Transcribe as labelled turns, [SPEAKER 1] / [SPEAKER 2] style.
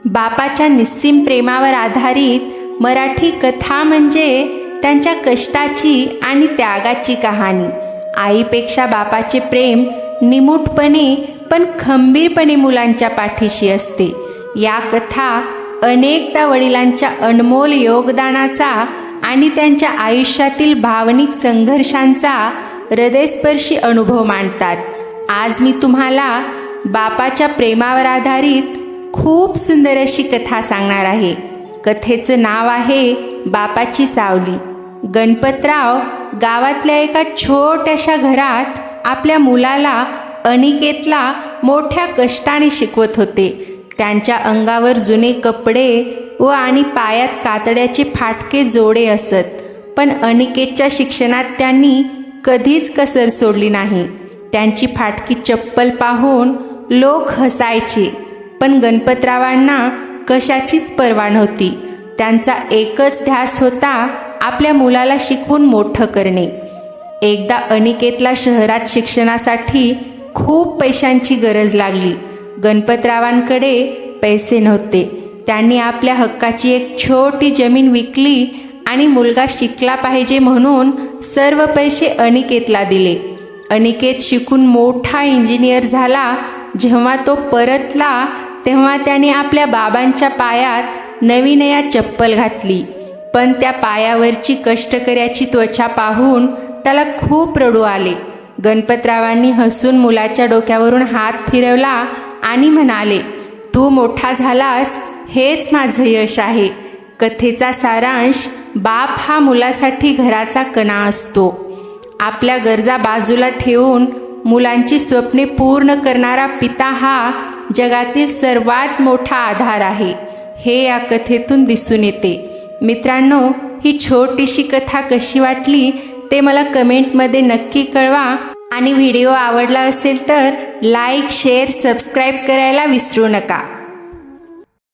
[SPEAKER 1] बापाच्या निस्सीम प्रेमावर आधारित मराठी कथा म्हणजे त्यांच्या कष्टाची आणि त्यागाची कहाणी. आईपेक्षा बापाचे प्रेम निमूटपणे पण खंबीरपणे मुलांच्या पाठीशी असते. या कथा अनेकदा वडिलांच्या अनमोल योगदानाचा आणि त्यांच्या आयुष्यातील भावनिक संघर्षांचा हृदयस्पर्शी अनुभव मांडतात. आज मी तुम्हाला बापाच्या प्रेमावर आधारित खूप सुंदर अशी कथा सांगणार आहे. कथेचं नाव आहे बापाची सावली. गणपतराव गावातल्या एका छोट्याशा घरात आपल्या मुलाला अनिकेतला मोठ्या कष्टाने शिकवत होते. त्यांच्या अंगावर जुने कपडे आणि पायात कातड्याचे फाटके जोडे असत, पण अनिकेतच्या शिक्षणात त्यांनी कधीच कसर सोडली नाही. त्यांची फाटकी चप्पल पाहून लोक हसायचे, पण गणपतरावांना कशाचीच पर्वा नव्हती. त्यांचा एकच ध्यास होता आपल्या मुलाला शिकवून मोठं करणे. एकदा अनिकेतला शहरात शिक्षणासाठी खूप पैशांची गरज लागली. गणपतरावांकडे पैसे नव्हते. त्यांनी आपल्या हक्काची एक छोटी जमीन विकली आणि मुलगा शिकला पाहिजे म्हणून सर्व पैसे अनिकेतला दिले. अनिकेत शिकून मोठा इंजिनियर झाला. जेव्हा तो परतला तेव्हा त्याने आपल्या बाबांच्या पायात नवीनया चप्पल घातली, पण त्या पायावरची कष्टकऱ्याची त्वचा पाहून त्याला खूप रडू आले. गणपतरावांनी हसून मुलाच्या डोक्यावरून हात फिरवला आणि म्हणाले, तू मोठा झालास हेच माझं यश आहे. कथेचा सारांश, बाप हा मुलासाठी घराचा कणा असतो. आपल्या गरजा बाजूला ठेवून मुलांची स्वप्ने पूर्ण करणारा पिता हा जगातील सर्वात मोठा आधार आहे, हे या कथेतून दिसून येते. मित्रांनो, ही छोटीशी कथा कशी वाटली ते मला कमेंटमध्ये नक्की कळवा आणि व्हिडिओ आवडला असेल तर लाईक, शेअर, सबस्क्राईब करायला विसरू नका.